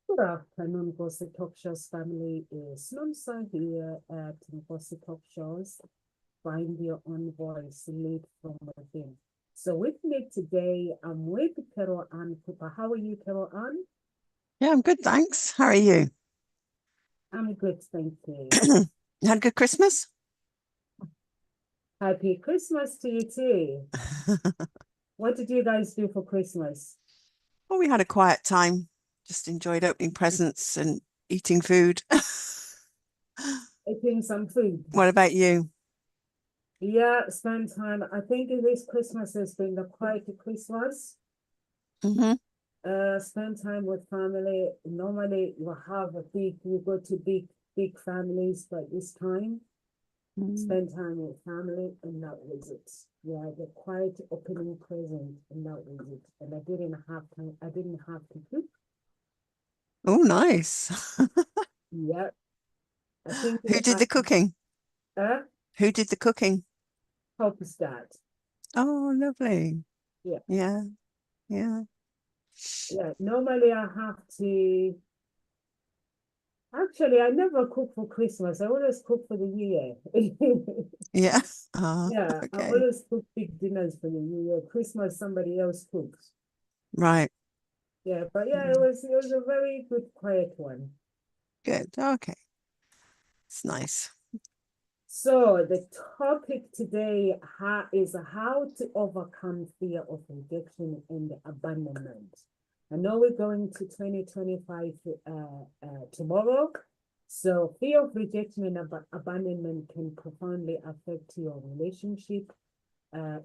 Good afternoon, Gossip Talk Shows family. Is Nonsa here at Gossip Talk Shows. Find your own voice, lead from within. So with me today, I'm with Carol Ann Cooper. How are you, Carol Ann? Yeah, I'm good, thanks. How are you? I'm good, thank you. You had a good Christmas? Happy Christmas to you too. What did you guys do for Christmas? Well, we had a quiet time. Just enjoyed opening presents and eating food. Eating some food. What about you? Yeah, spend time. I think this Christmas has been the quiet Christmas. Hmm. Spend time with family. Normally, you go to big families, but this time, spend time with family, and that was it. Yeah, the quiet opening present, and that was it. And I didn't have time. I didn't have to cook. Oh, nice. Yeah, I think Who did the cooking? uh, Who did the cooking? helps that. Oh, lovely. Yeah, Yeah, yeah, yeah. Normally, I have to. Actually, I never cook for Christmas. I always cook for the New Year. yeah. Ah, Yeah, I okay. always cook big dinners for the New Year. Christmas, somebody else cooks. Right. Yeah, but yeah, Mm, it was a very good quiet one. good. Okay. It's nice. So the topic today is how to overcome fear of rejection and abandonment. I know we're going to 2025 tomorrow. So fear of rejection and abandonment can profoundly affect your relationship,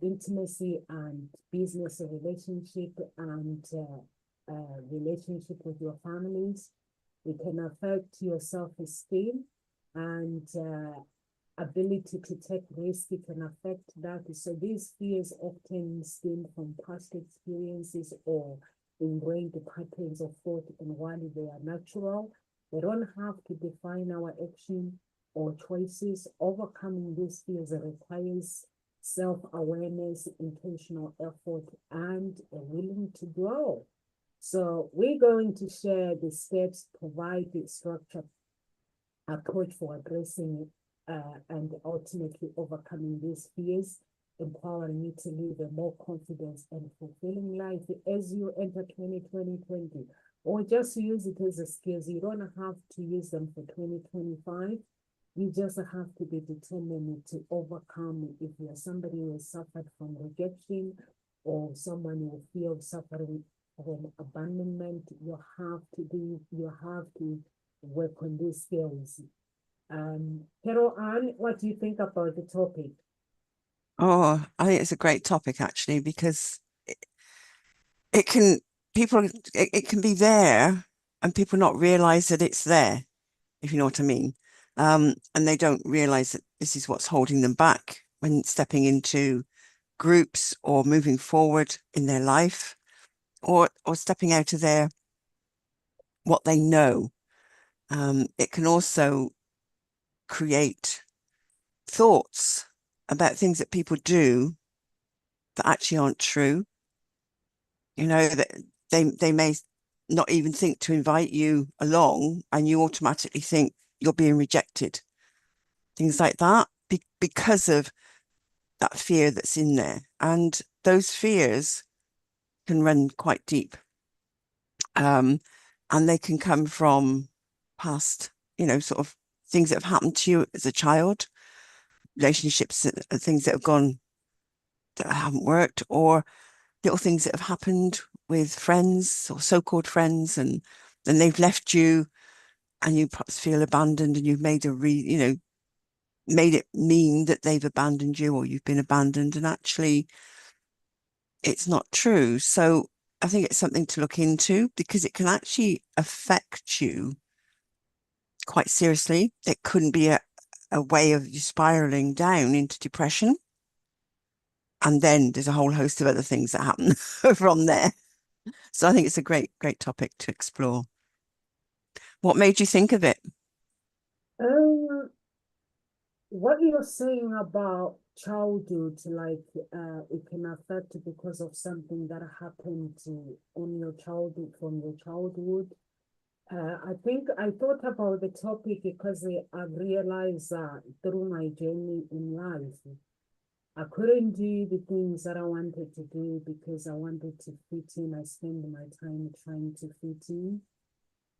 intimacy and business relationship and relationship with your families. It can affect your self-esteem and ability to take risk. It can affect that. So these fears often stem from past experiences or ingrained patterns of thought, and while they are natural, they don't have to define our action or choices. Overcoming these fears requires self-awareness, intentional effort, and a willing to grow. So we're going to share the steps, provide the structure approach for addressing and ultimately overcoming these fears, empowering you to live a more confident and fulfilling life as you enter 2020, or just use it as a skills. You don't have to use them for 2025. You just have to be determined to overcome. If you're somebody who has suffered from rejection or someone who feels suffering from abandonment, you have to work on these skills. Carol Ann, what do you think about the topic? Oh, I think it's a great topic actually because it can people it can be there and people not realize that it's there, if you know what I mean. And they don't realize that this is what's holding them back when stepping into groups or moving forward in their life or stepping out of their what they know. It can also create thoughts about things that people do that actually aren't true. You know, that they may not even think to invite you along, and you automatically think you're being rejected. Things like that because of that fear that's in there. And those fears can run quite deep. Um, and they can come from past, sort of things that have happened to you as a child, relationships and things that have gone that haven't worked, or little things that have happened with friends or so-called friends, and then they've left you and you perhaps feel abandoned and you've made it mean that they've abandoned you or you've been abandoned, and actually it's not true. So I think it's something to look into because it can actually affect you quite seriously. It couldn't be a way of you spiraling down into depression. And then there's a whole host of other things that happen from there. So I think it's a great topic to explore. What made you think of it? Um, what you're saying about childhood, like it can affect because of something that happened to on your childhood from your childhood. I think I thought about the topic because I realized that through my journey in life, I couldn't do the things that I wanted to do because I wanted to fit in. I spend my time trying to fit in,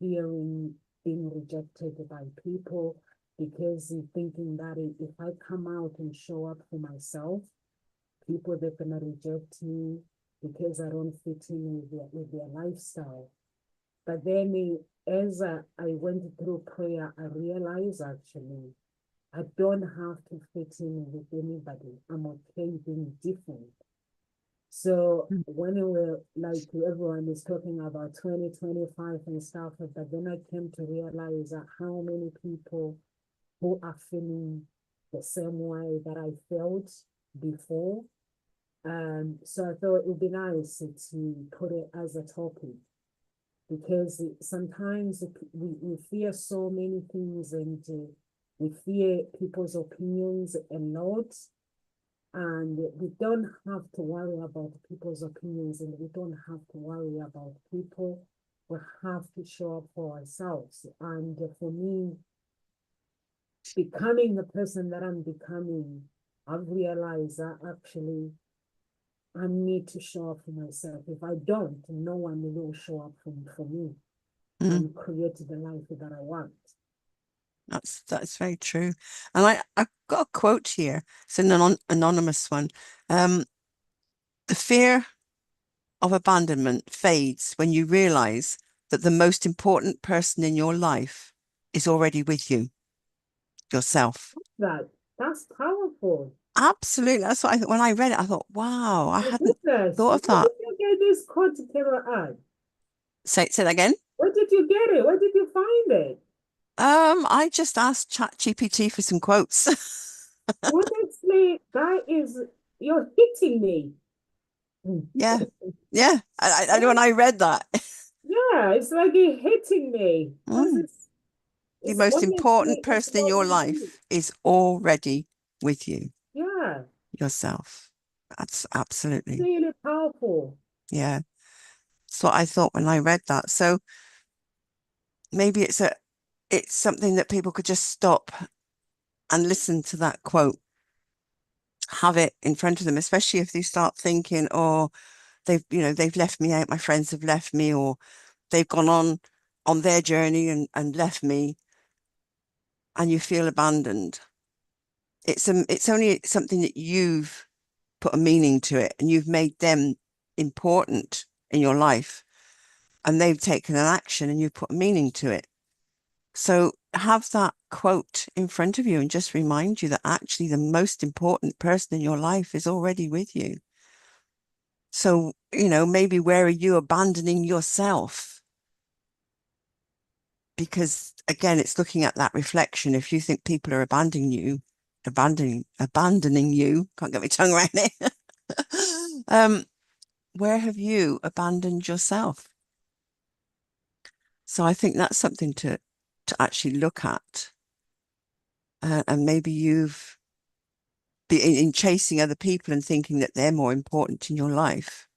fearing being rejected by people because thinking that if I come out and show up for myself, people they're gonna reject me because I don't fit in with their lifestyle. But then as I went through prayer, I realized actually I don't have to fit in with anybody. I'm okay being different. So Mm. when we were like everyone is talking about 2025 and stuff, but then I came to realize that how many people who are feeling the same way that I felt before. So I thought it would be nice to put it as a topic because sometimes we fear so many things and we fear people's opinions a lot. And we don't have to worry about people's opinions and we don't have to worry about people. We have to show up for ourselves. And for me, becoming the person that I'm becoming, I've realized that actually I need to show up for myself. If I don't, no one will show up for me Mm. and create the life that I want. That's very true. And I've got a quote here. It's an anonymous one. Um, the fear of abandonment fades when you realize that the most important person in your life is already with you, yourself. That's powerful. Absolutely. That's what I thought when I read it. I thought, wow, I My hadn't goodness, thought of where that. did you get this quote, Kara? Say that again. Where did you get it? Where did you find it? I just asked ChatGPT for some quotes. Honestly, you're hitting me. Yeah. Yeah. When I read that, Yeah, it's like you're hitting me because mm, the it's most important honestly, it's person in what your we do. life is already with you, Yeah, yourself. That's absolutely, really powerful. yeah. That's what I thought when I read that. So maybe it's something that people could just stop and listen to that quote, have it in front of them, especially if they start thinking, oh, they've left me out, my friends have left me, or they've gone on their journey and left me, and you feel abandoned. It's only something that you've put a meaning to it and you've made them important in your life and they've taken an action and you've put a meaning to it. So have that quote in front of you and just remind you that actually the most important person in your life is already with you. So, maybe where are you abandoning yourself? Because again, it's looking at that reflection. If you think people are abandoning you, can't get my tongue around it. Where have you abandoned yourself? So I think that's something to actually look at. And maybe you've been in chasing other people and thinking that they're more important in your life.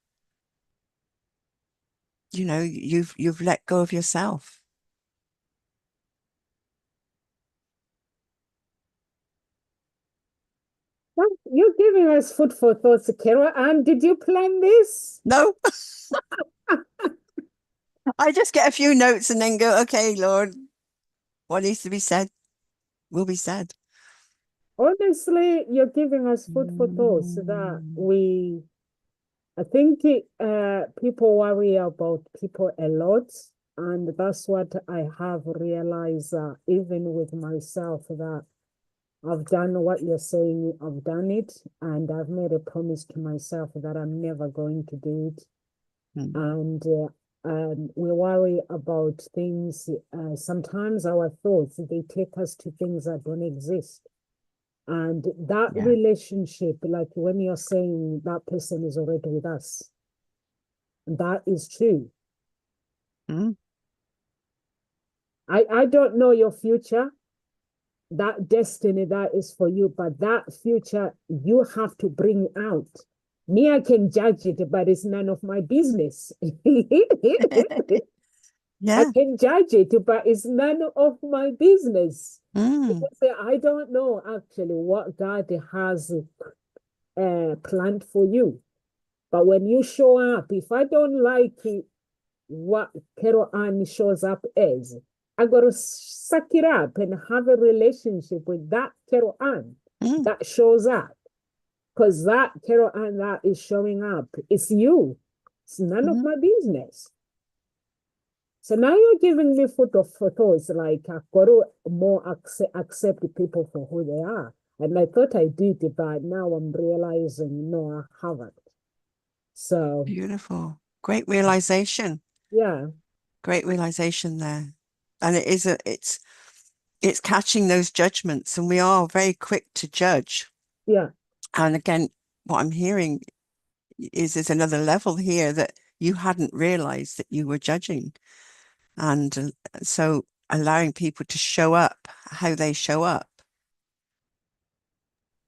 You've let go of yourself. Well, you're giving us food for thoughts, Kara. And did you plan this? No, I just get a few notes and then go, okay, Lord, what needs to be said will be said. Honestly, you're giving us food for thoughts that Mm. I think people worry about people a lot. And that's what I have realized, even with myself, that I've done what you're saying, I've done it, and I've made a promise to myself that I'm never going to do it. Mm. And we worry about things. Sometimes our thoughts, they take us to things that don't exist. And that Yeah. relationship, like when you're saying that person is already with us, that is true. Mm. I don't know your future, that destiny that is for you, but that future you have to bring out. Me, I can judge it, but it's none of my business. I Yeah. can judge it, but it's none of my business. Mm, Because I don't know actually what God has planned for you. But when you show up, if I don't like it, what Carol Ann shows up as, I got to suck it up and have a relationship with that Carol Ann mm, that shows up. Because that Carol Ann that is showing up, it's you. It's none of mm. my business. So now you're giving me food for thoughts, like I've got to more accept people for who they are. And I thought I did, but now I'm realizing no, I haven't. So Beautiful. Great realization. yeah, Great realization there. And it's catching those judgments, and we are very quick to judge. yeah, And again, what I'm hearing is there's another level here that you hadn't realized that you were judging. And so allowing people to show up how they show up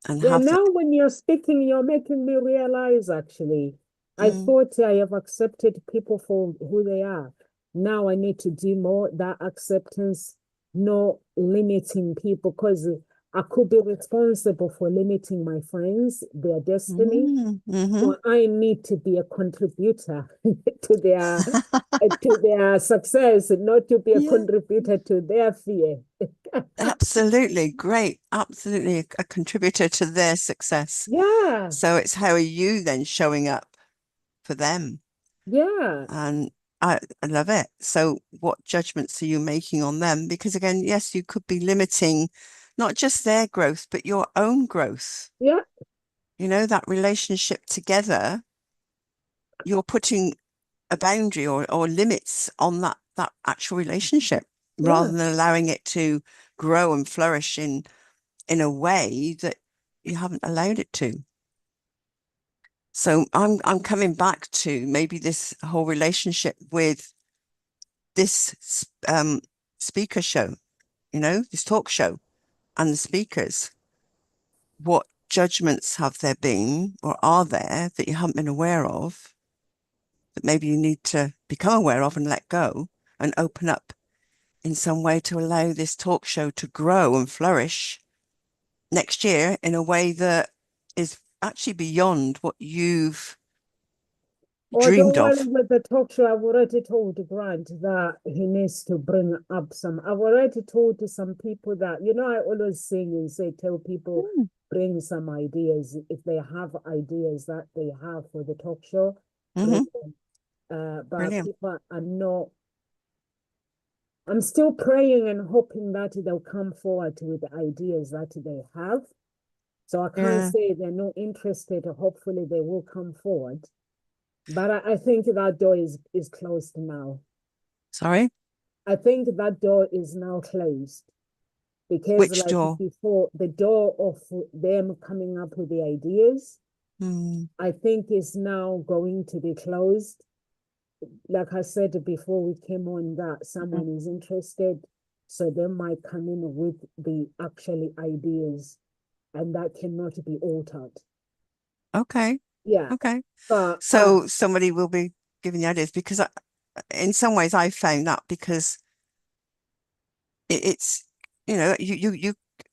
and yeah. have the Now when you're speaking, you're making me realize actually, I mm, thought I have accepted people for who they are. Now I need to do more that acceptance, not limiting people, because I could be responsible for limiting my friends, their destiny. mm-hmm. So I need to be a contributor to their success, not to be a Yeah, contributor to their fear. absolutely. Great. Absolutely a contributor to their success. Yeah, So it's how are you then showing up for them? yeah, And I love it. So what judgments are you making on them? Because again, yes, you could be limiting not just their growth, but your own growth. yeah, You know, that relationship together, you're putting a boundary or limits on that actual relationship yeah. rather than allowing it to grow and flourish in a way that you haven't allowed it to. So I'm coming back to maybe this whole relationship with this speaker show, you know, this talk show and the speakers. What judgments have there been or are there that you haven't been aware of that maybe you need to become aware of and let go and open up in some way to allow this talk show to grow and flourish next year in a way that is actually beyond what you've Oh, don't dreamed worry of. with the talk show. I've already told Grant that he needs to bring up some. I've already told to some people that, I always sing and say, tell people, Mm, bring some ideas. If they have ideas that they have for the talk show, bring hmm. them. But Brilliant. people are not, I'm still praying and hoping that they'll come forward with the ideas that they have. So I can't Yeah. say they're not interested. Hopefully they will come forward. But I think that door is closed now. Sorry. I think that door is now closed because, Which like door? before, the door of them coming up with the ideas, Mm, I think is now going to be closed. Like I said before, we came on that mhm. someone is interested, so they might come in with the actually ideas, and that cannot be altered. Okay. Yeah, Okay. but So somebody will be giving the ideas because in some ways I found that because it's, you know,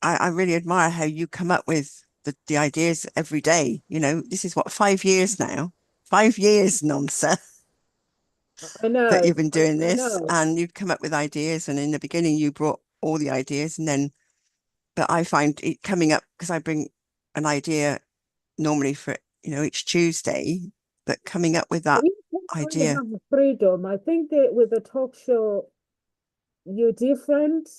I really admire how you come up with the ideas every day. You know, this is what, 5 years now, 5 years, Nonsa, I that know, you've been doing I this know. and you've come up with ideas. And in the beginning, you brought all the ideas and then, but I find it coming up because I bring an idea normally for, you know, each Tuesday, but coming up with that You can only idea. have freedom. I think that with the talk show, you're different.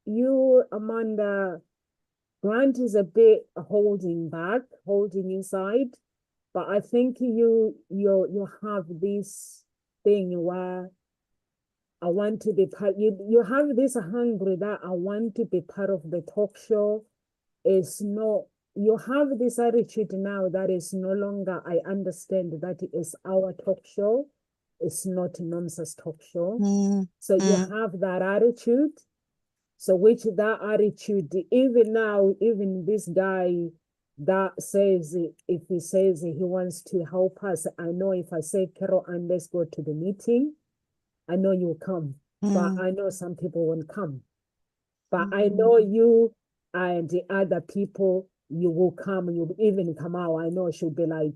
You, Amanda, Grant is a bit holding back, holding inside. But I think you have this thing where I want to be part. You have this hungry that I want to be part of the talk show. It's not. You have this attitude now that is no longer. I understand that it is our talk show. It's not Nomsa's talk show. Mm, So you mm, have that attitude. So which that attitude, even now, even this guy that says if he says he wants to help us, I know if I say Carol and let's go to the meeting, I know you'll come, but Mm, I know some people won't come. But I mm, know you and the other people, you will come, you'll even come out. I know she'll be like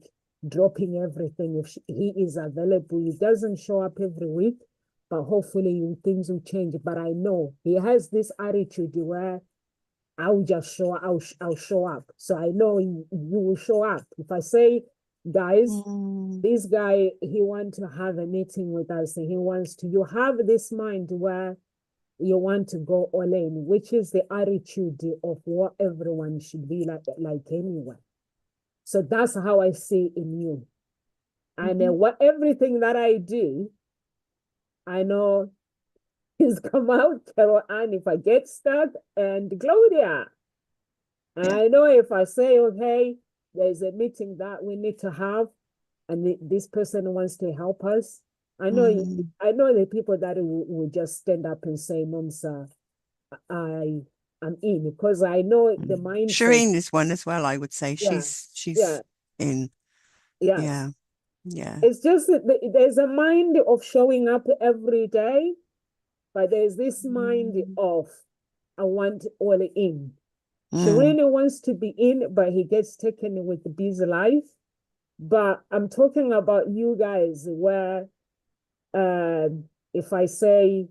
dropping everything if he is available. He doesn't show up every week, but hopefully things will change. But I know he has this attitude where I'll just show I'll show up. So I know you will show up. If I say, guys, mm, this guy, he wants to have a meeting with us and he wants to, you have this mind where you want to go all in, which is the attitude of what everyone should be like anyway. So that's how I see in you. And mhm. what everything that I do, I know is come out, Carol Ann, if I get stuck, and Claudia. Yeah. I know if I say, okay, there's a meeting that we need to have, and this person wants to help us. Mm, I know the people that will just stand up and say, "Mom, sir, I am in," because I know the mm. mindset. Shireen is one as well, I would say. Yeah, She's yeah, in. yes. Yeah. Yeah. It's just that there's a mind of showing up every day, but there's this mind Mm, of I want all in. mm, Shireen wants to be in, but he gets taken with the busy life. But I'm talking about you guys where uh, if I say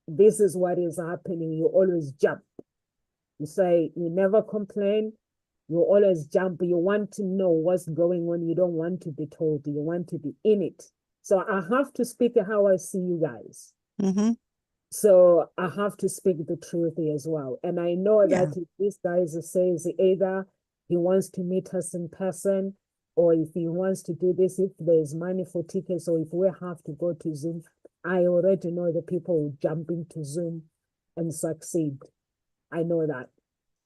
this is what is happening, you always jump. You say you never complain. You always jump. You want to know what's going on. You don't want to be told. You want to be in it. So I have to speak how I see you guys. mm-hmm. So I have to speak the truth as well. And I know Yeah. that if this guy says either he wants to meet us in person, or if he wants to do this, if there's money for tickets, or if we have to go to Zoom, I already know the people will jump into Zoom and succeed. I know that.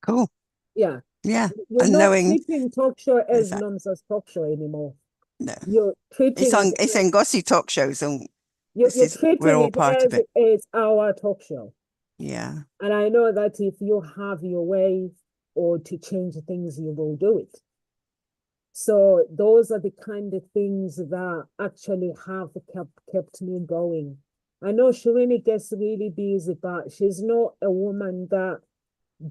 Cool. Yeah. Yeah. You're And not knowing treating talk show as exactly. Nomsa's talk show anymore. No. You're treating it It's as in Gossy talk shows and you're we're treating all it part of as it. it's our talk show. Yeah. And I know that if you have your way or to change things, you will do it. So those are the kind of things that actually have kept me going. I know Shirini gets really busy, but she's not a woman that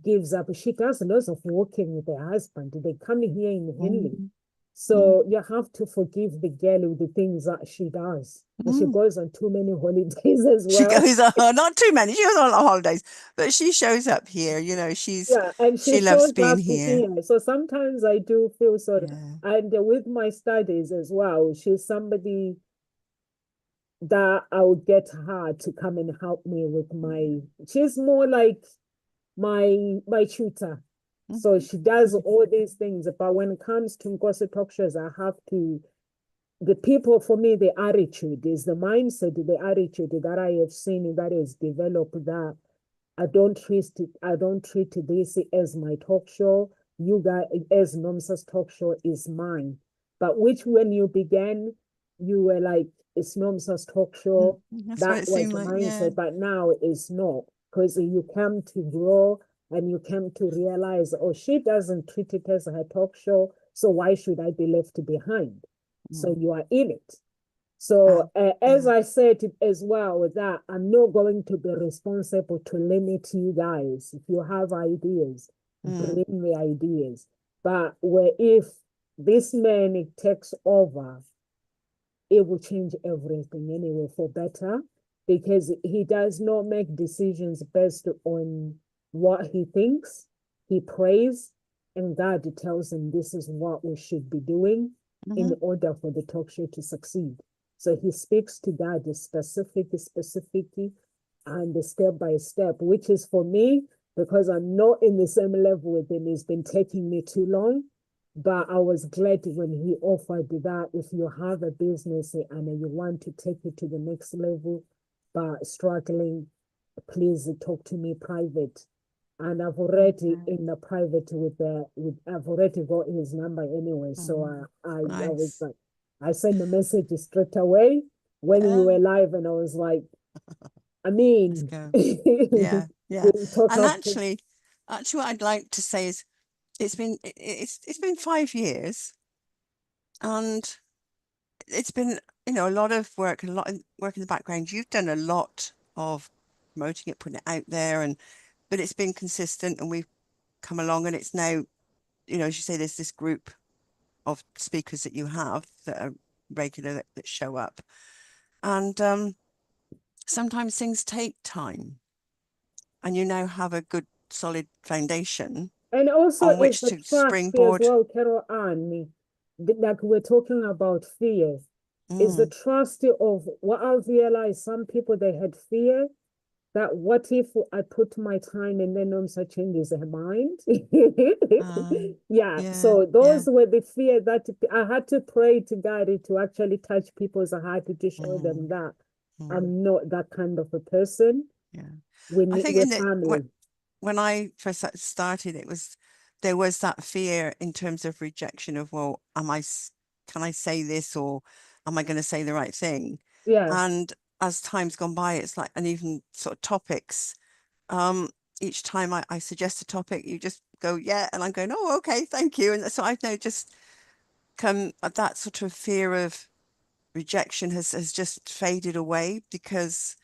gives up. She does lots of working with her husband. They come here in Henley. Mm, mm, So you have to forgive the girl with the things that she does. And she mm. goes on too many holidays as She well. goes on, not too many. She goes on a lot of holidays, but she shows up here. You know, Yeah, and she she loves shows being up here. here. So sometimes I do feel sorry. Yeah. And with my studies as well, she's somebody that I would get her to come and help me with my, she's more like my tutor. So Mhm. she does all these things. But when it comes to gossip talk shows, I have to the people for me, the attitude is the mindset, the attitude that I have seen that is developed that I don't treat this as my talk show. You guys as Nomsa's talk show is mine. But which when you began, you were like, it's Nomsa's talk Mm, show. that's what That it was seemed the like. Yeah. mindset, but now it's not. Because you come to grow and you come to realize, oh, she doesn't treat it as her talk show, so why should I be left behind? So Mm. you are in it. So as Yeah. I said as well with that, I'm not going to be responsible to limit you guys. If you have ideas, Mm, bring the ideas. But where if this man takes over, it will change everything anyway for better because he does not make decisions based on what he thinks. He prays, and God tells him this is what we should be doing in mhm, order for the talk show to succeed. So he speaks to God specifically, and the step by step, which is for me, because I'm not in the same level with him, it's been taking me too long. But I was glad when he offered that if you have a business and you want to take it to the next level, but struggling, please talk to me private. And I've already mhm, in the private I've already got his number anyway. So mhm. I was Nice. like, I sent a message straight away when you Yeah. were live, and I was like, I Let's mean, go. Yeah. Yeah. we talk And after. actually, what I'd like to say is it's been 5 years and it's been a lot of work, a lot of work in the background. You've done a lot of promoting it, putting it out there, but it's been consistent, and we've come along, and it's now, as you say, there's this group of speakers that you have that are regular, that show up. And sometimes things take time, and you now have a good solid foundation And also on it's which the to trust as springboard. well, Carol Ann. Like we're talking about fear. Is the Mm, trust of what I've realized some people they had fear that what if I put my time and then Nomsa changes her mind? Yeah, yeah, so yeah. those were the fear that I had to pray to God to actually touch people's heart to show them Mm, that mm, I'm not that kind of a person. yeah. We I need, think we're in the family. when I first started, there was that fear in terms of rejection of, well, can I say this, or am I going to say the right thing? Yeah, And as time's gone by, it's like, and even sort of topics, each time I suggest a topic, you just go, yeah, and I'm going, oh, okay, thank you. And so I've now just come, that sort of fear of rejection has just faded away, because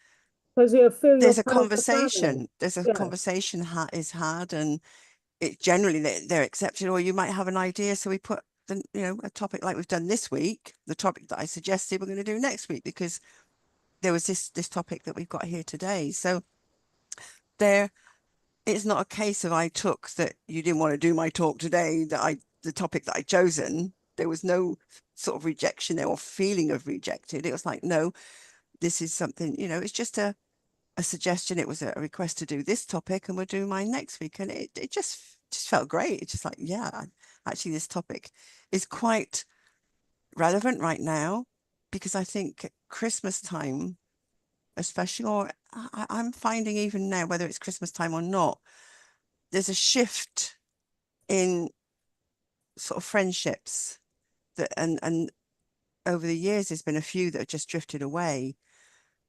because you feel you're part of the family. there's a Yeah, conversation is had, and it generally they're accepted, or you might have an idea. So we put a topic like we've done this week, the topic that I suggested we're going to do next week, because there was this topic that we've got here today. So there, it's not a case of I took that you didn't want to do my talk today, the topic that I'd chosen. There was no sort of rejection there or feeling of rejected. It was like, no, this is something, it's just a suggestion. It was a request to do this topic, and we'll do mine next week. And it just felt great. It's just like, yeah, actually this topic is quite relevant right now, because I think Christmas time, especially, or I'm finding even now, whether it's Christmas time or not, there's a shift in sort of friendships and over the years, there's been a few that have just drifted away.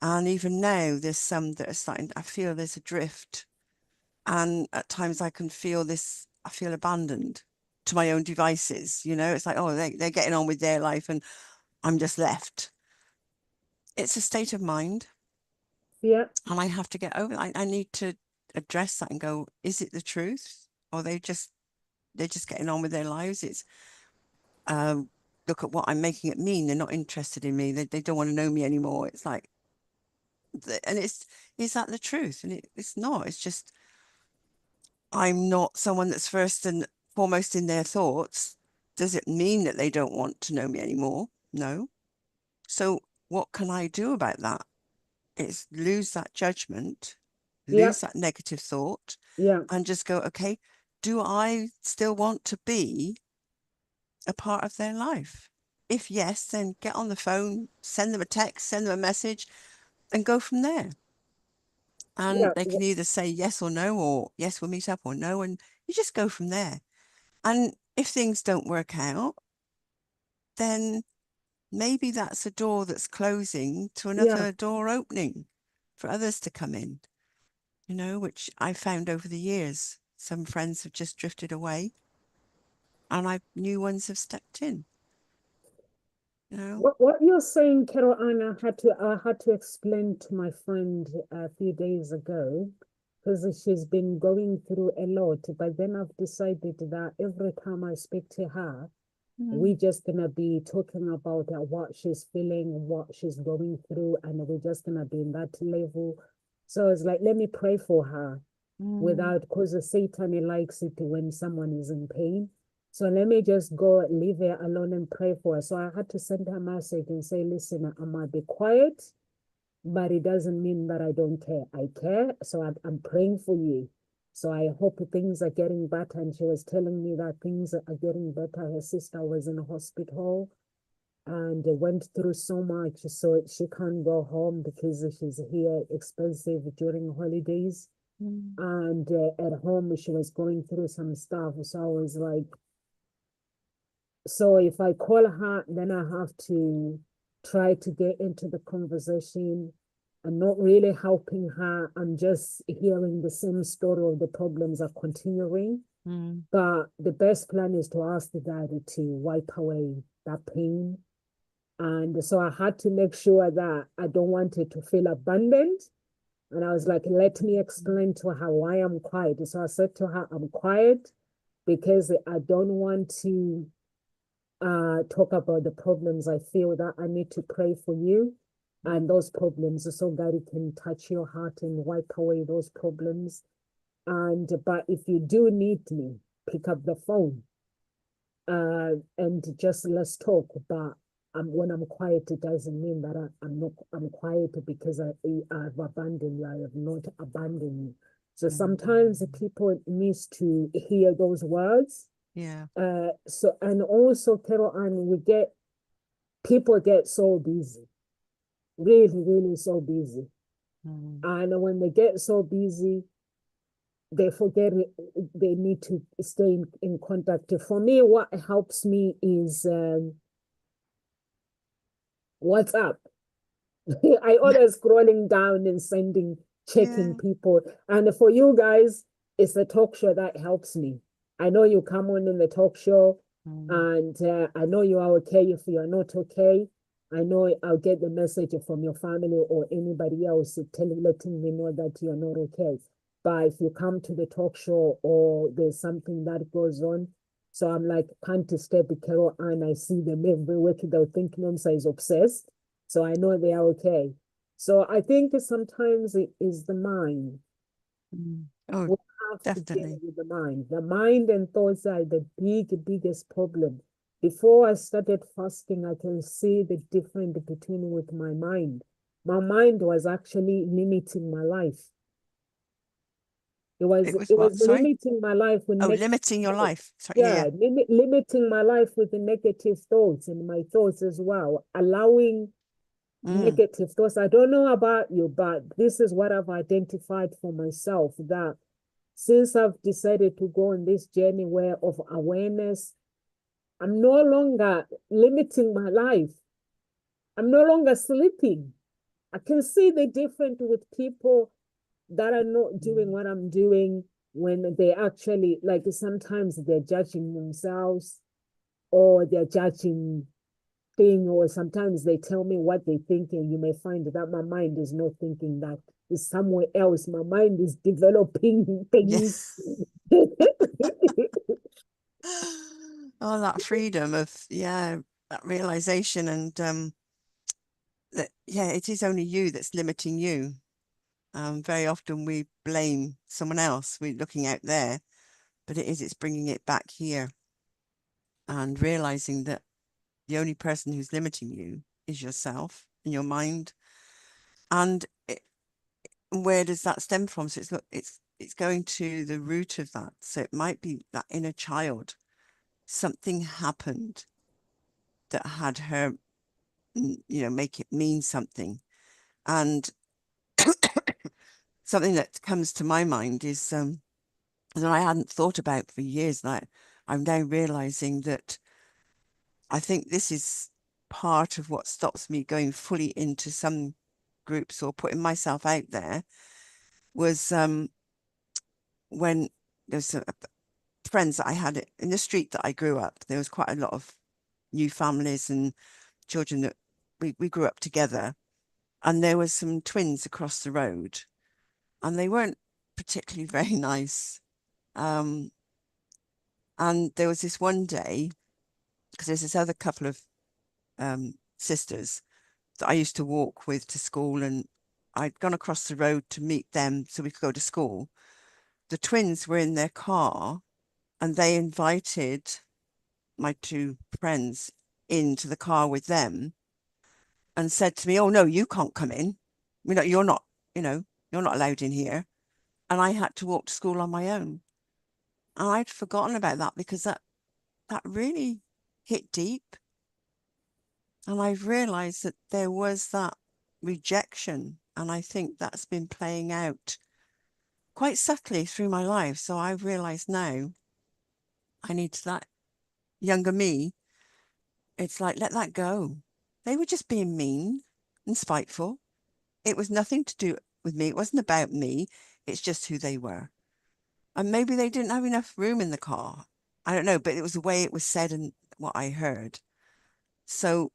And even now, there's some that are starting, I feel there's a drift. And at times I feel abandoned to my own devices. It's like, oh, they're getting on with their life, and I'm just left. It's a state of mind. yeah, And I have to get over it. I need to address that and go, is it the truth? Or they're just getting on with their lives. It's look at what I'm making it mean. They're not interested in me. They don't want to know me anymore. It's like, and is that the truth? And it's not. It's just, I'm not someone that's first and foremost in their thoughts. Does it mean that they don't want to know me anymore? No. So what can I do about that? It's lose that judgment, yeah, lose that negative thought, yeah, and just go, okay, do I still want to be a part of their life? If yes, then get on the phone, send them a text, send them a message, and go from there. And yeah. they can either say yes or no, or yes, we'll meet up, or no, and you just go from there. And if things don't work out, then maybe that's a door that's closing to Yeah. another door opening for others to come in, which I found over the years. Some friends have just drifted away, and new ones have stepped in, you know. What you're saying, Carol Ann, I had to explain to my friend a few days ago because she's been going through a lot. But then I've decided that every time I speak to her, Mm, we're just gonna be talking about what she's feeling, what she's going through, and we're just gonna be in that level. So it's like, let me pray for her mm, without, because Satan likes it when someone is in pain. So let me just go leave her alone and pray for her. So I had to send her a message and say, listen, I might be quiet, but it doesn't mean that I don't care. I care. So I'm praying for you. So I hope things are getting better. And she was telling me that things are getting better. Her sister was in a hospital and went through so much. So she can't go home because she's here expensive during holidays. mm, And at home, she was going through some stuff. So I was like, so if I call her, then I have to try to get into the conversation. I'm not really helping her. I'm just hearing the same story of the problems are continuing. mm, But the best plan is to ask the God to wipe away that pain And so I had to make sure that I don't want her to feel abandoned. And I was like, let me explain to her why I'm quiet. So I said to her, I'm quiet because I don't want to talk about the problems. I feel that I need to pray for you and those problems so God can touch your heart and wipe away those problems. And but if you do need me, pick up the phone and just let's talk. But when I'm quiet, it doesn't mean that I'm not. I'm quiet because I've abandoned you. I have not abandoned you. So sometimes people needs to hear those words. Yeah. So and also, Carol, and we get people get so busy, really, really so busy, Mm. and when they get so busy, they forget they need to stay in contact. For me, what helps me is WhatsApp. I always scrolling down and sending, checking Yeah. people. And for you guys, it's the talk show that helps me. I know you come on in the talk show, Mm. and I know you are okay. If you are not okay, I know I'll get the message from your family or anybody else letting me know that you're not okay. But if you come to the talk show or there's something that goes on, so I'm like, can't step Carol, and I see them every week. They'll think Nomsa is obsessed. So I know they are okay. So I think sometimes it is the mind. Mm. Oh, We have to deal definitely. with the mind. The mind and thoughts are the biggest problem. Before I started fasting, I can see the difference between with my mind. My mind was actually limiting my life. It was It was it was what? Sorry? limiting my life with Oh, negative limiting your thoughts. life. Sorry. Yeah. Yeah, limiting my life with the negative thoughts and my thoughts as well, allowing Mm. negative thoughts. I don't know about you, but this is what I've identified for myself that since I've decided to go on this journey where of awareness, I'm no longer limiting my life. I'm no longer sleeping. I can see the difference with people that are not doing Mm. what I'm doing when they actually like sometimes they're judging themselves or they're judging thing, or sometimes they tell me what they think, and you may find that my mind is not thinking that, is somewhere else. My mind is developing Yeah. things. Oh, that freedom of, yeah, that realization and that, yeah, it is only you that's limiting you. Very often we blame someone else. We're looking out there, but it's bringing it back here and realizing that the only person who's limiting you is yourself and your mind. And where does that stem from? So it's going to the root of that. So it might be that inner child. Something happened that had her, make it mean something. And something that comes to my mind is that I hadn't thought about for years. And I'm now realizing that I think this is part of what stops me going fully into some groups or putting myself out there was when there's friends that I had in the street that I grew up. There was quite a lot of new families and children that we grew up together. And there was some twins across the road and they weren't particularly very nice. Um, and there was this one day, because there's this other couple of sisters that I used to walk with to school, and I'd gone across the road to meet them so we could go to school. The twins were in their car and they invited my two friends into the car with them and said to me, "Oh no, you can't come in. You're not, you know, you're not allowed in here." And I had to walk to school on my own. And I'd forgotten about that because that really hit deep. And I've realized that there was that rejection. And I think that's been playing out quite subtly through my life. So I've realized now I need to, that younger me, it's like, let that go. They were just being mean and spiteful. It was nothing to do with me. It wasn't about me. It's just who they were. And maybe they didn't have enough room in the car. I don't know, but it was the way it was said and what I heard. So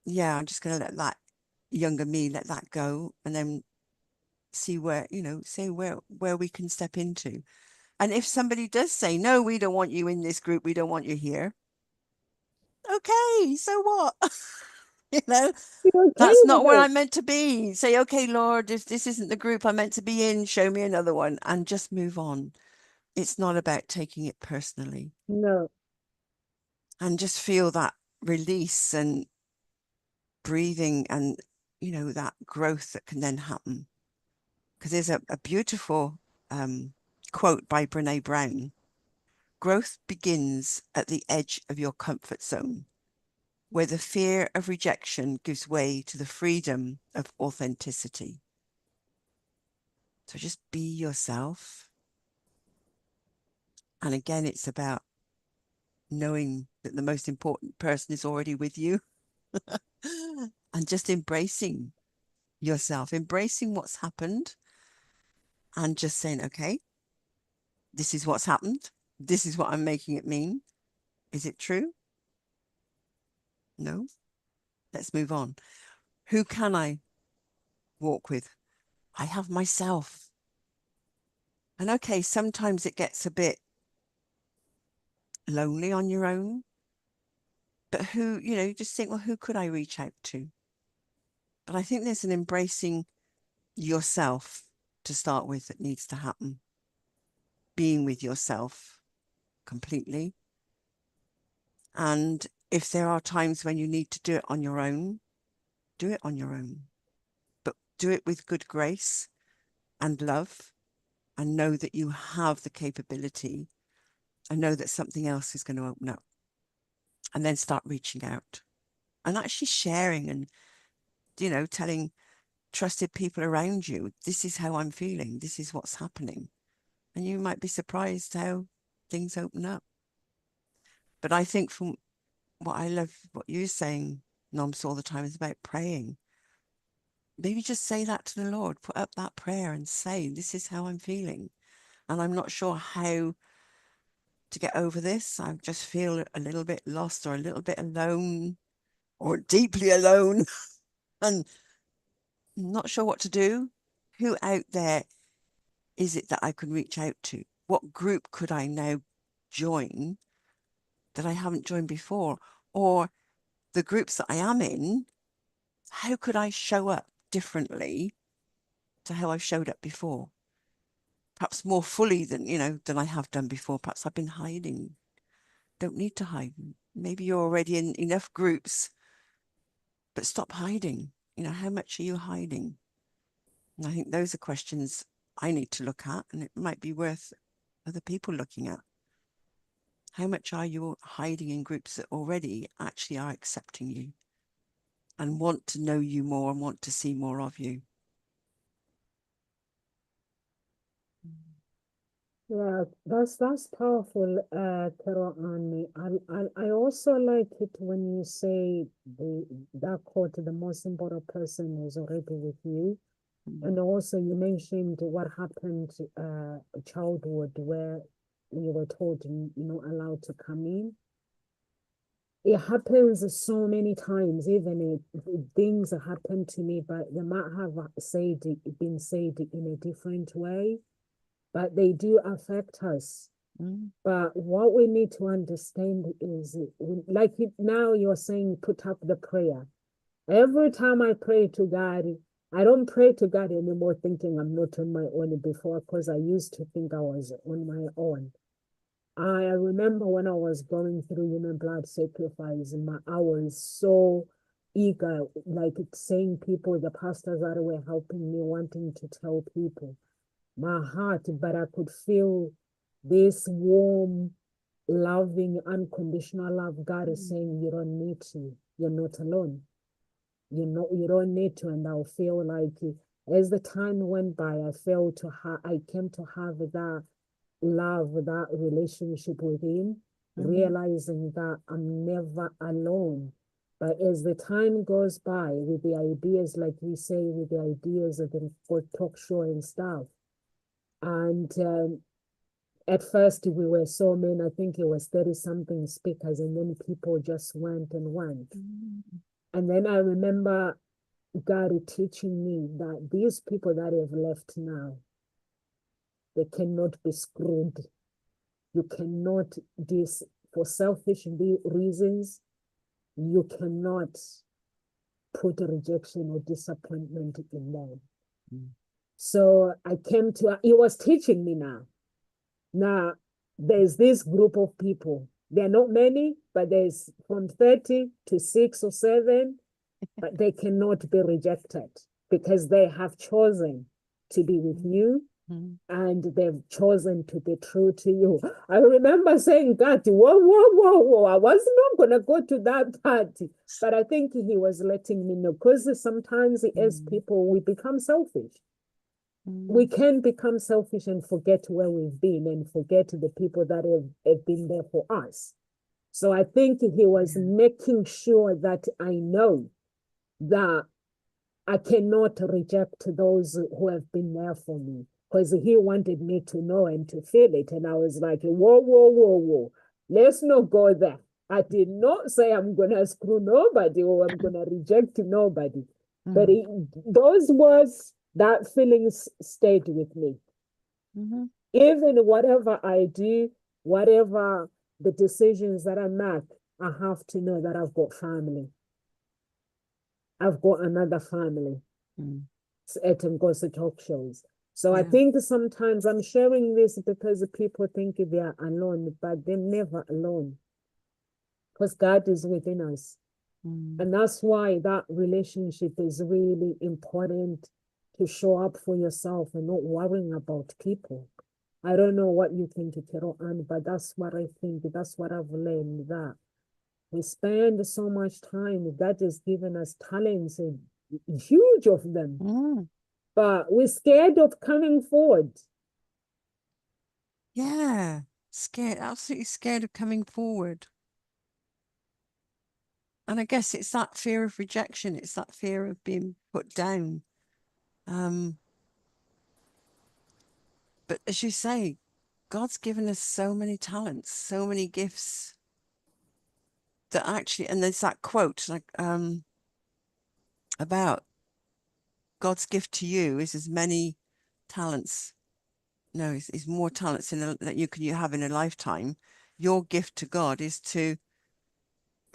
yeah, I'm just going to let that younger me, let that go, and then see where, say where we can step into. And if somebody does say, no, we don't want you in this group, we don't want you here. Okay, so what? you know, You're okay that's with not where it. I'm meant to be. Say, okay, Lord, if this isn't the group I'm meant to be in, show me another one and just move on. It's not about taking it personally, No. and just feel that release and breathing and, that growth that can then happen. Because there's a beautiful quote by Brene Brown. Growth begins at the edge of your comfort zone, where the fear of rejection gives way to the freedom of authenticity. So just be yourself. And again, it's about knowing that the most important person is already with you and just embracing yourself, embracing what's happened and just saying, okay, this is what's happened. This is what I'm making it mean. Is it true? No. Let's move on. Who can I walk with? I have myself. And okay, sometimes it gets a bit lonely on your own, but who, just think, well, who could I reach out to? But I think there's an embracing yourself to start with that needs to happen. Being with yourself completely. And if there are times when you need to do it on your own, do it on your own, but do it with good grace and love, and know that you have the capability, and know that something else is going to open up, and then start reaching out and actually sharing and, telling trusted people around you, this is how I'm feeling, this is what's happening. And you might be surprised how things open up. But I think from what I love, what you're saying, Noms, all the time is about praying. Maybe just say that to the Lord, put up that prayer and say, this is how I'm feeling. And I'm not sure how to get over this. I just feel a little bit lost or a little bit alone or deeply alone and not sure what to do. Who out there is it that I could reach out to? What group could I now join that I haven't joined before? Or the groups that I am in, how could I show up differently to how I've showed up before? Perhaps more fully than I have done before. Perhaps I've been hiding. Don't need to hide. Maybe you're already in enough groups, but stop hiding. How much are you hiding? And I think those are questions I need to look at, and it might be worth other people looking at. How much are you hiding in groups that already actually are accepting you and want to know you more and want to see more of you? Yeah, that's powerful, Carol Anne. I also like it when you say that quote, the most important person is already with you. And also you mentioned what happened childhood where you were told you're not allowed to come in. It happens so many times, even if things happen to me, but they might have been said in a different way, but they do affect us. Mm. But what we need to understand is, like now you're saying, put up the prayer. Every time I pray to God, I don't pray to God anymore thinking I'm not on my own before, because I used to think I was on my own. I remember when I was going through human blood sacrifice, I was so eager, like saying people, the pastors that were helping me, wanting to tell people my heart, but I could feel this warm, loving, unconditional love. God is saying, you don't need to, you're not alone. You don't need to. And I'll feel like as the time went by, I came to have that love, that relationship with him, realizing that I'm never alone. But as the time goes by, with the ideas, like we say, with the ideas of the for talk show and stuff, and at first we were so many, I think it was 30 something speakers, and then people just went and went. And then I remember God teaching me that these people that have left now, they cannot be screwed. You cannot, this for selfish reasons, you cannot put rejection or disappointment in them. Mm. So I came to, he was teaching me now. Now, there's this group of people. There are not many, but there's from 30 to 6 or 7, but they cannot be rejected because they have chosen to be with you Mm. and they've chosen to be true to you. I remember saying that, whoa, whoa, whoa, whoa, I was not going to go to that party. But I think he was letting me know because sometimes as people, we become selfish. We can become selfish and forget where we've been and forget the people that have been there for us. So I think he was making sure that I know that I cannot reject those who have been there for me because he wanted me to know and to feel it. And I was like, whoa, whoa, whoa, whoa, let's not go there. I did not say I'm going to screw nobody or I'm going to reject nobody. But those words, that feelings stayed with me. Mm-hmm. Even whatever I do, whatever the decisions that I make, I have to know that I've got family. I've got another family at Ngozi talk shows. So I think sometimes I'm sharing this because people think they are alone, but they're never alone because God is within us. And that's why that relationship is really important to show up for yourself and not worrying about people. I don't know what you think, Kero Ann, but that's what I think. That's what I've learned, that we spend so much time. God has given us talents, huge of them, but we're scared of coming forward. Yeah, scared, absolutely scared of coming forward. And I guess it's that fear of rejection. It's that fear of being put down. But as you say, God's given us so many talents, so many gifts that actually, and there's that quote like about God's gift to you is as many talents. No, is more talents that you have in a lifetime. Your gift to God is to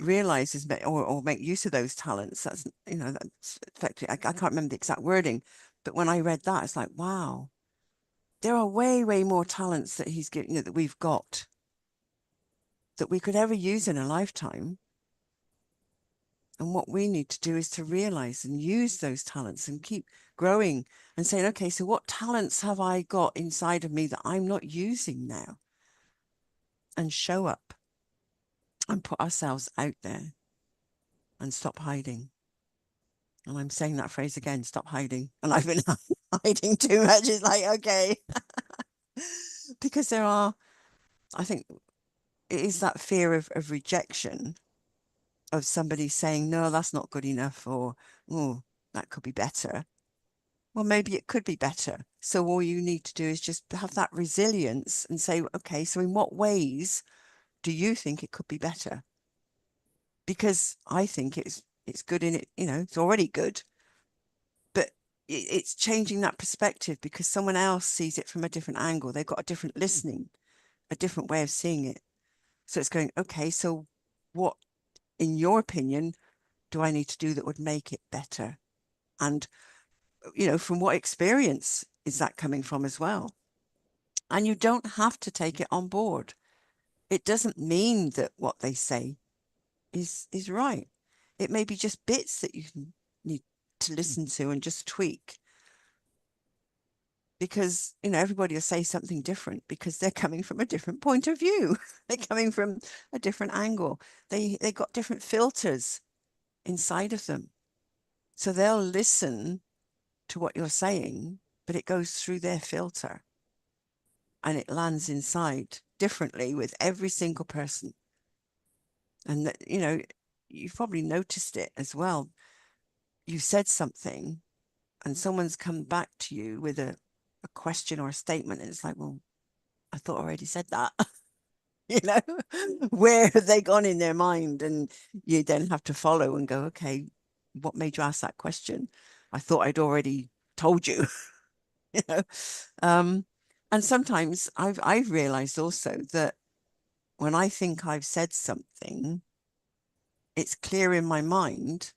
realize or make use of those talents. That's, that's effectively, I can't remember the exact wording, but when I read that, it's like, wow, there are way, way more talents that he's given, that we've got that we could ever use in a lifetime. And what we need to do is to realize and use those talents and keep growing and saying, okay, so what talents have I got inside of me that I'm not using now? And show up and put ourselves out there and stop hiding. And I'm saying that phrase again, stop hiding. And I've been hiding too much. It's like, okay. Because I think it is that fear of rejection, of somebody saying, no, that's not good enough, or, oh, that could be better. Well, maybe it could be better. So all you need to do is just have that resilience and say, okay, so in what ways do you think it could be better? Because I think it's good in it, it's already good, but it's changing that perspective because someone else sees it from a different angle. They've got a different listening, a different way of seeing it. So it's going, okay, so what, in your opinion, do I need to do that would make it better? And, from what experience is that coming from as well? And you don't have to take it on board. It doesn't mean that what they say is right. It may be just bits that you need to listen to and just tweak, because everybody will say something different because they're coming from a different point of view. They're coming from a different angle. They got different filters inside of them, so they'll listen to what you're saying, but it goes through their filter and it lands inside differently with every single person. And that, you've probably noticed it as well. You said something and someone's come back to you with a question or a statement, and it's like, well, I thought I already said that. you know, where have they gone in their mind? And you then have to follow and go, okay, what made you ask that question? I thought I'd already told you, you know. Um, and sometimes I've realized also that when I think I've said something, it's clear in my mind,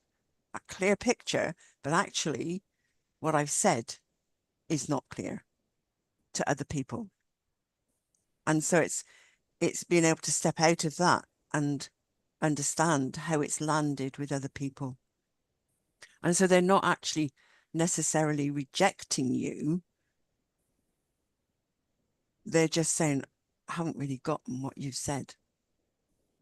a clear picture, but actually what I've said is not clear to other people. And so it's being able to step out of that and understand how it's landed with other people. And so they're not actually necessarily rejecting you. They're just saying, I haven't really gotten what you've said.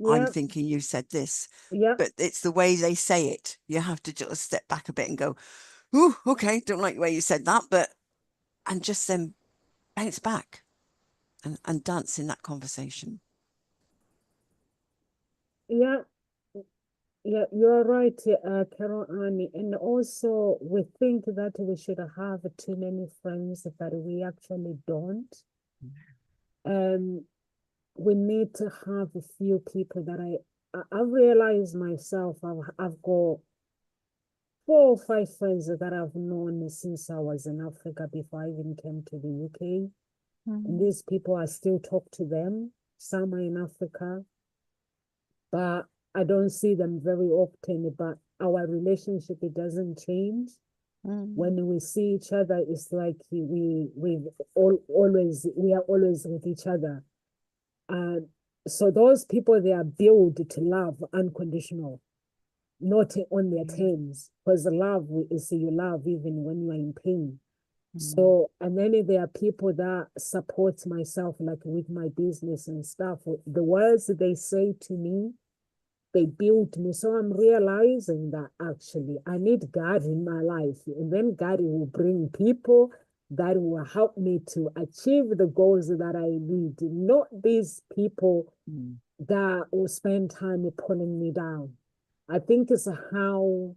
I'm Yeah, thinking you said this, yeah, but it's the way they say it. You have to just step back a bit and go, oh, okay, don't like the way you said that, but, and just then bounce back and dance in that conversation. yeah. Yeah, you're right, Carol Annie. And also, we think that we should have too many friends, but we actually don't. Um, we need to have a few people that I realize myself. I've got 4 or 5 friends that I've known since I was in Africa before I even came to the UK. And Mm, these people, I still talk to them. Some are in Africa, but I don't see them very often. But our relationship, it doesn't change. mm, When we see each other, it's like we are always with each other. And so those people, they are built to love unconditional, not on their mm, terms. Because love is you love even when you are in pain. mm, So, and then there are people that support myself, like with my business and stuff. The words they say to me, they built me. So I'm realizing that actually I need God in my life. And then God will bring people that will help me to achieve the goals that I need. Not these people mm, that will spend time pulling me down. I think it's how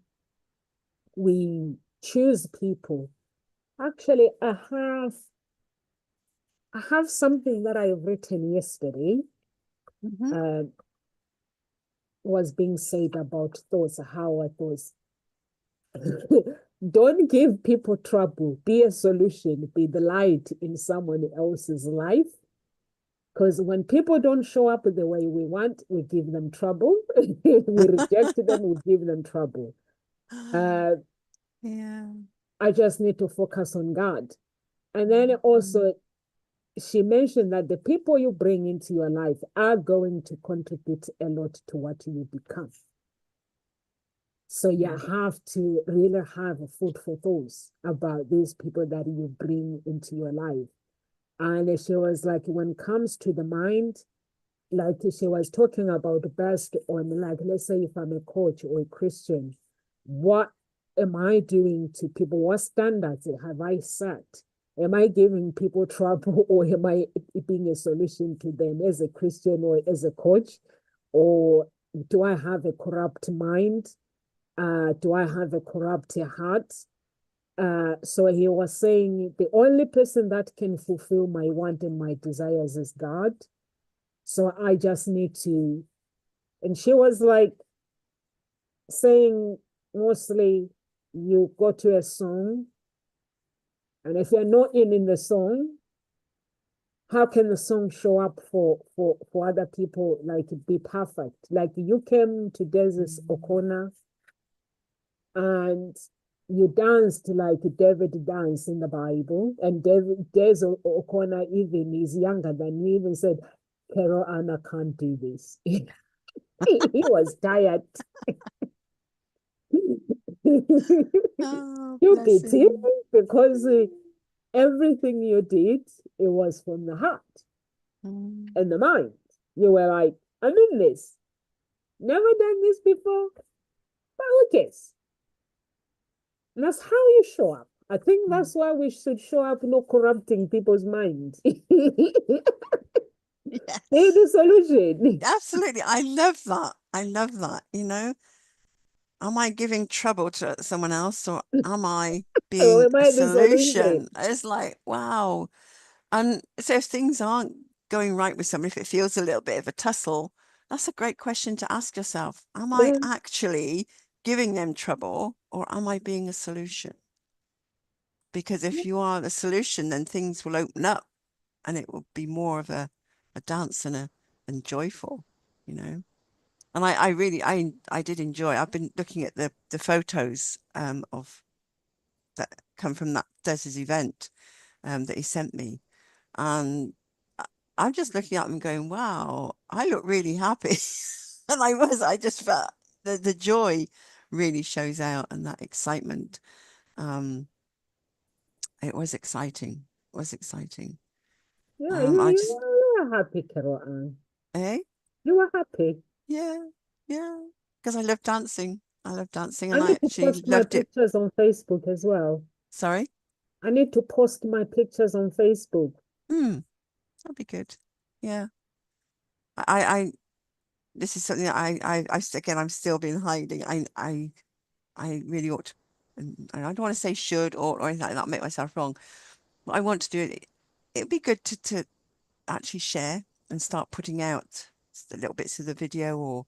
we choose people. Actually, I have something that I've written yesterday. mhm. Uh, was being said about thoughts, how I thought. Don't give people trouble. Be a solution. Be the light in someone else's life. Because when people don't show up the way we want, we give them trouble. We reject them, we give them trouble. Uh, Yeah. I just need to focus on God. And then Mm, also, she mentioned that the people you bring into your life are going to contribute a lot to what you become. So you yeah. have to really have a food for thoughts about these people that you bring into your life. And she was like, when it comes to the mind, like she was talking about best on, like, let's say if I'm a coach or a Christian, what am I doing to people? What standards have I set? Am I giving people trouble, or am I being a solution to them as a Christian or as a coach? Or do I have a corrupt mind? Do I have a corrupt heart? So he was saying the only person that can fulfill my want and my desires is God. So I just need to. And she was like saying mostly you go to a song, and if you're not in the song, how can the song show up for other people, like be perfect? Like you came to Desert Mm. O'Connor and you danced like David danced in the Bible, and Des O'Connor even is younger than you. Even said, "Carol Anna can't do this." He was tired. Oh, You bless beat him him. because everything you did, it was from the heart Mm, and the mind. You were like, I'm in this. Never done this before, but who cares? And that's how you show up. I think mm. that's why we should show up, not corrupting people's minds. They're Yeah, the solution. absolutely. I love that. I love that. You know, am I giving trouble to someone else or am I Or being am a I the solution? solution? It's like, wow. And so if things aren't going right with someone, if it feels a little bit of a tussle, that's a great question to ask yourself. Am I actually giving them trouble, or am I being a solution? Because if you are the solution, then things will open up and it will be more of a dance and joyful, you know. And I really I did enjoy. I've been looking at the photos of that come from that Des's event that he sent me, and I'm just looking at them going, wow, I look really happy. And I just felt the joy really shows out, and that excitement. Um, it was exciting. It was exciting. Yeah, I just, you were happy, Carol Ann. eh? You were happy. Yeah, yeah. Because I love dancing. I love dancing, I and I need to actually post my loved it. pictures on Facebook as well. Sorry. I need to post my pictures on Facebook. That'd be good. Yeah. I this is something that again, I'm still being hiding. I really ought to, and I don't want to say should or anything like that, make myself wrong. But I want to do it. It'd be good to actually share and start putting out the little bits of the video, or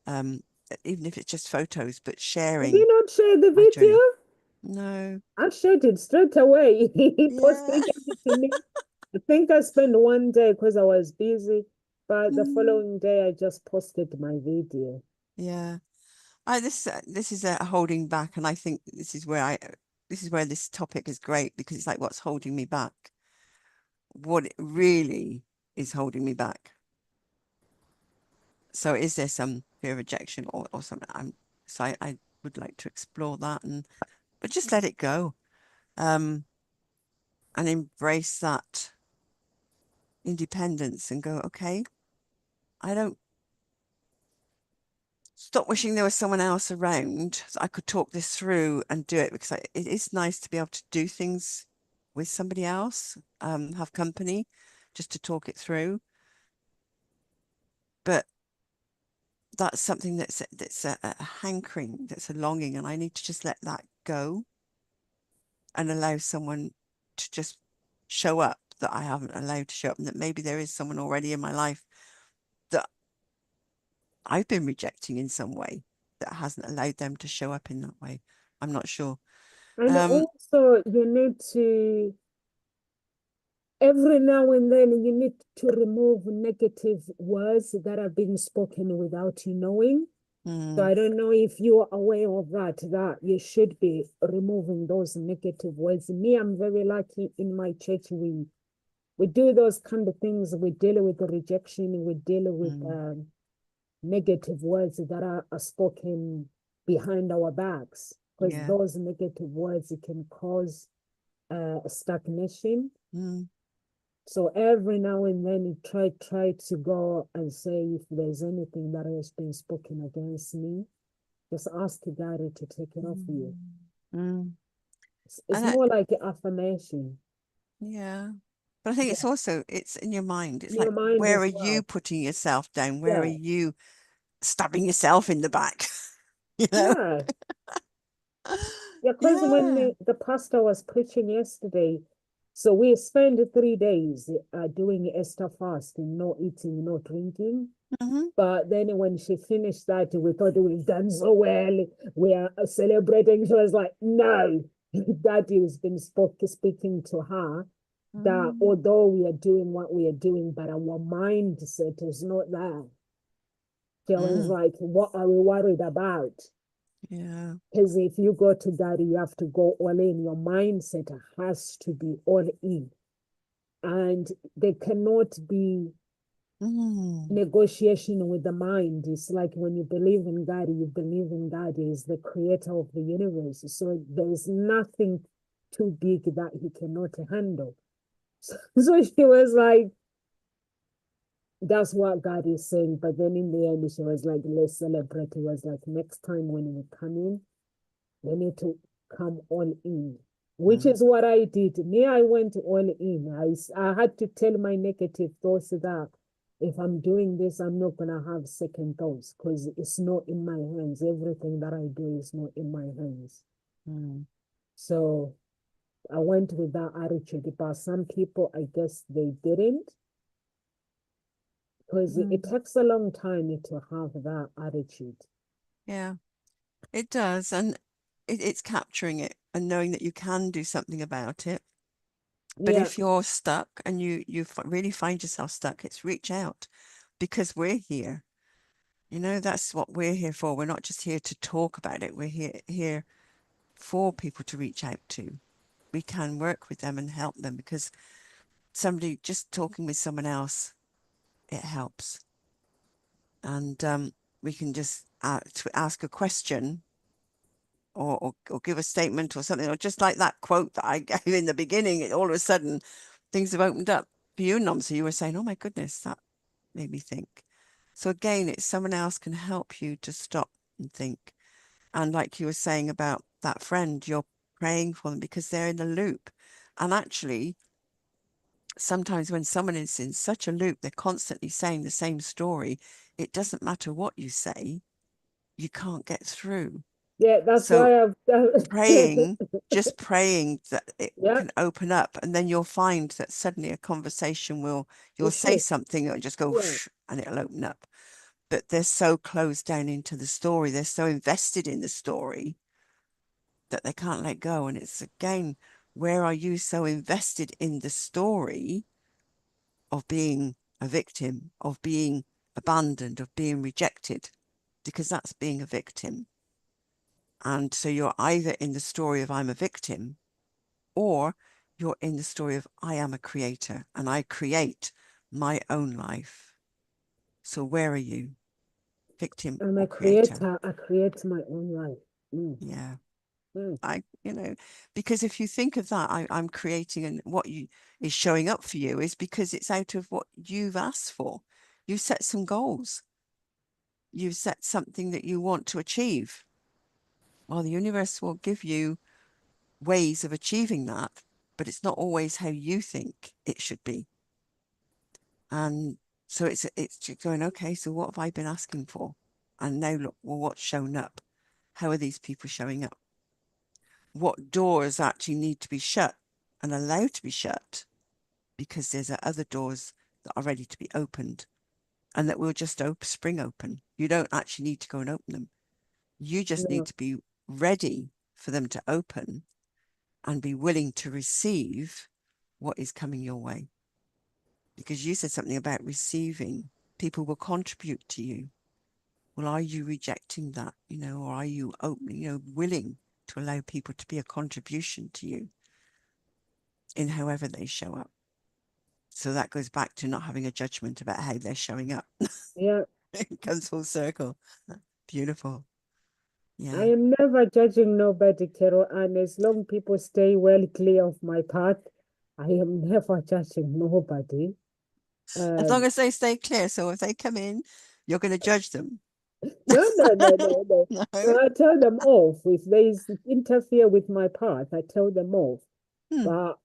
um, even if it's just photos, but Have you sharing not shared the my video? journey. No. I shared it straight away. He Yeah. posted it to me. I think I spent one day because I was busy, but the Mm, following day I just posted my video. yeah. This is a holding back, and I think this is where this topic is great, because it's like, what's holding me back? What it really is holding me back? So is there some fear of rejection or something? I would like to explore that, but just let it go, um, and embrace that independence and go, okay, I don't stop wishing there was someone else around so I could talk this through and do it, because it is nice to be able to do things with somebody else, have company just to talk it through. But that's something that's a hankering, that's a longing, and I need to just let that go and allow someone to just show up that I haven't allowed to show up, and that maybe there is someone already in my life that I've been rejecting in some way that hasn't allowed them to show up in that way. I'm not sure. And Um, also, you need to, every now and then, you need to remove negative words that are being spoken without you knowing. So mm, I don't know if you're aware of that you should be removing those negative words. Me, I'm very lucky in my church. We do those kind of things. We deal with the rejection. We deal with mm, negative words that are spoken behind our backs, because yeah. those negative words can cause stagnation. Mm, So every now and then you try to go and say, if there's anything that has been spoken against me, just ask God to take it off you. mm. It's And more like affirmation. yeah. But I think Yeah. it's in your mind. It's In your like, mind where are as you well. putting yourself down? Where are Yeah. you stabbing yourself in the back? You know? Yeah. Yeah, because when Yeah. the pastor was preaching yesterday, so we spent 3 days doing Esther fast, no eating, no drinking. Hmm. But then when she finished that, we thought we've done so well. We are celebrating. She was like, no, Daddy has been speaking to her that Mm, although we are doing what we are doing, but our mindset is not there. She was mm, like, what are we worried about? yeah. Because if you go to Daddy, you have to go all in. Your mindset has to be all in. And there cannot be Mm, negotiation with the mind. It's like when you believe in God, you believe in God is the creator of the universe. So there's nothing too big that he cannot handle. So she was like, that's what God is saying. But then in the end, she was like, let's celebrate. It was like, next time when we come in, we need to come all in, which mm, is what I did. Me, I went all in. I had to tell my negative thoughts that if I'm doing this, I'm not going to have second thoughts, because it's not in my hands. Everything that I do is not in my hands. mm, So I went with that attitude. But some people, I guess they didn't. because it Mm. takes a long time to have that attitude. Yeah, it does. And it's capturing it and knowing that you can do something about it. But Yeah, if you're stuck and you really find yourself stuck, it's reach out because we're here. You know, that's what we're here for. We're not just here to talk about it. We're here for people to reach out to. We can work with them and help them because somebody just talking with someone else, it helps. And we can just ask a question or give a statement or something, or just like that quote that I gave in the beginning, all of a sudden things have opened up for you, Nomsa. You were saying, oh my goodness, that made me think. So again, it's someone else can help you to stop and think. And like you were saying about that friend, you're praying for them because they're in the loop. And actually, sometimes when someone is in such a loop, they're constantly saying the same story. It doesn't matter what you say, you can't get through. yeah, that's So why I've praying, just praying that it yeah, can open up, and then you'll find that suddenly a conversation we you'll say shift. something, it'll just go Yeah, whoosh, and it'll open up. But they're so closed down into the story, they're so invested in the story that they can't let go. And it's again, where are you so invested in the story of being a victim, of being abandoned, of being rejected? Because that's being a victim. And so you're either in the story of I'm a victim, or you're in the story of I am a creator and I create my own life. So where are you, victim I'm or a creator? creator. I create my own life. Mm, Yeah. mm. Because if you think of that, I'm creating, and what you is showing up for you is because it's out of what you've asked for. You set some goals. You've set something that you want to achieve. Well, the universe will give you ways of achieving that, but it's not always how you think it should be. And so it's just going, okay, so what have I been asking for? And now look, well, what's shown up? How are these people showing up? What doors actually need to be shut and allowed to be shut because there's other doors that are ready to be opened and that will just spring open. You don't actually need to go and open them. You just need No, to be ready for them to open and be willing to receive what is coming your way. Because you said something about receiving. People will contribute to you. Well, are you rejecting that, or are you open, willing to allow people to be a contribution to you in however they show up? So that goes back to not having a judgment about how they're showing up. yeah, It comes full circle. Beautiful. I Yeah. am never judging nobody, Carol, and as long people stay well clear of my path, I am never judging nobody. As long Um, as they stay clear. So if they come in, you're going to judge them. no, no, no, no, no. No. No, I tell them off. If they interfere with my path, I tell them off. Hmm. But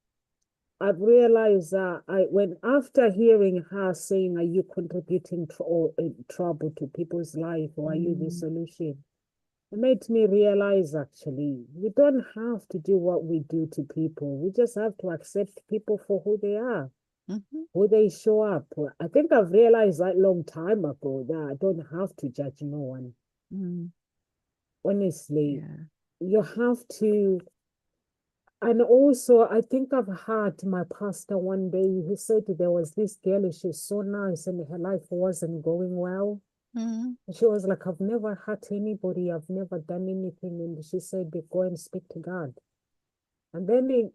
I've realized that when after hearing her saying, "Are you contributing trouble to people's life, or are you the Mm. solution?" It made me realize actually we don't have to do what we do to people. We just have to accept people for who they are, Mhm. who they show up. I think I've realized that long time ago that I don't have to judge no one. Mm. Honestly, Yeah. you have to. And also, I think I've heard my pastor one day, he said there was this girl, she's so nice and her life wasn't going well. Mm. And she was like, I've never hurt anybody, I've never done anything. And she said, go and speak to God. And then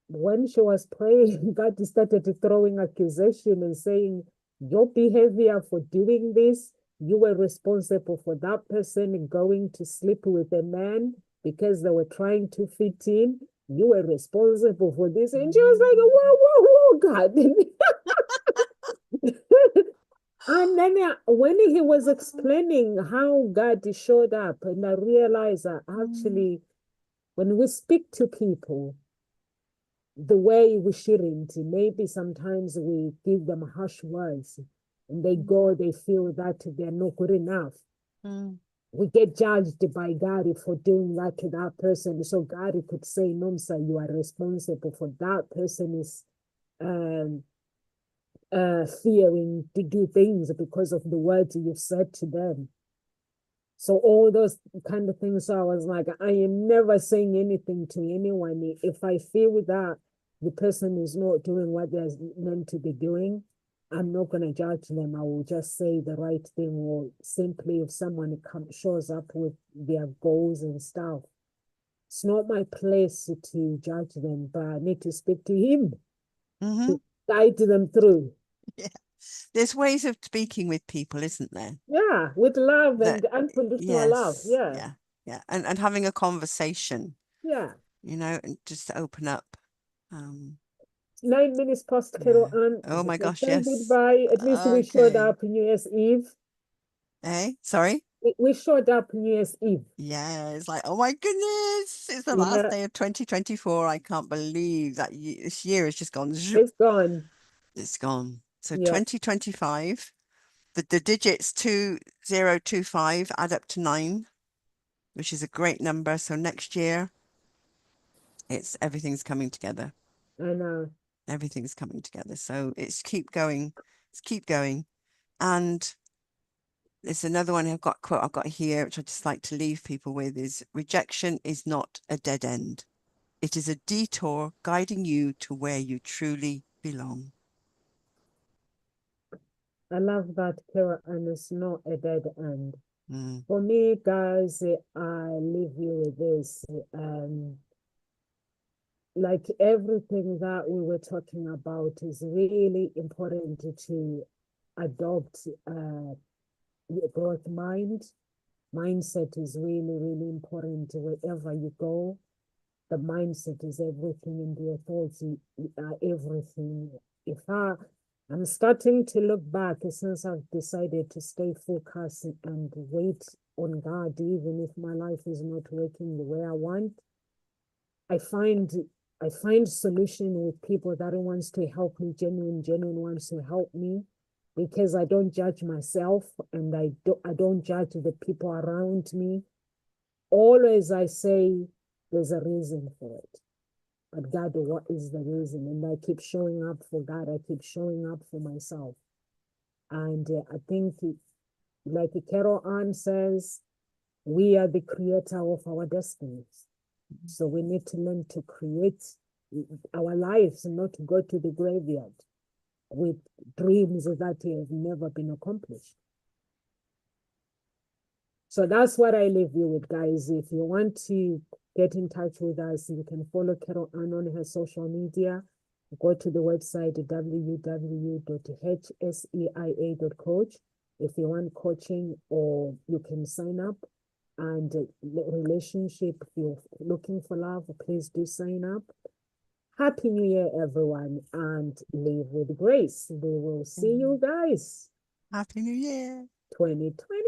when she was praying, God started throwing accusation and saying, your behavior for doing this, you were responsible for that person going to sleep with a man because they were trying to fit in. You were responsible for this. And she was like, Mm. whoa, whoa, whoa, God. And then when he was explaining how God showed up, and I realized that Mm. actually, when we speak to people, the way we shouldn't. Maybe sometimes we give them harsh words and they Mm. go, they feel that they're not good enough. Mm. We get judged by God for doing that to that person. So God could say, Nomsa, you are responsible for that person's um, fearing to do things because of the words you've said to them. So all those kind of things, so I was like, I am never saying anything to anyone. If I feel that the person is not doing what they're meant to be doing, I'm not going to judge them. I will just say the right thing, or simply if someone shows up with their goals and stuff, it's not my place to judge them, but I need to speak to him Hmm. to guide them through. Yeah. There's ways of speaking with people, isn't there? Yeah, with love That and unconditional love. yes, Yeah, yeah, yeah. And having a conversation, yeah. and just to open up. Um, 9 minutes past Carol yeah. Ann. Oh my Let's gosh, say yes. goodbye. At least we showed Okay. up New Year's Eve. Sorry? We showed up New Year's Eve. Yeah, it's like, oh my goodness, it's the last Yeah, day of 2024. I can't believe that this year has just gone. Zoop, it's gone. it's gone. So Yeah, 2025, the digits 2025 add up to 9, which is a great number. So next year, everything's coming together. I know. Everything's coming together. So it's keep going. It's keep going. And there's another one I've got here, which I just like to leave people with is rejection is not a dead end. It is a detour guiding you to where you truly belong. I love that, Carol Ann. It's not a dead end. Mm, For me, guys, I leave you with this. Like everything that we were talking about is really important to adopt a growth mindset is really, really important wherever you go. The mindset is everything, and the authority are everything. I'm starting to look back since I've decided to stay focused and wait on God, even if my life is not working the way I want. I find I find solution with people that wants to help me, genuine wants to help me, because I don't judge myself, and I don't judge the people around me. Always I say there's a reason for it. But God, what is the reason? And I keep showing up for God. I keep showing up for myself. And I think, like Carol Ann says, we are the creator of our destinies. So we need to learn to create our lives, not to go to the graveyard with dreams that have never been accomplished. So that's what I leave you with, guys. If you want to get in touch with us, you can follow Carol Ann on her social media. Go to the website www.hseia.coach. If you want coaching, or you can sign up. And relationship, if you're looking for love, please do sign up. Happy New Year, everyone, and live with grace. We will see mm. you guys Happy New Year. 2020.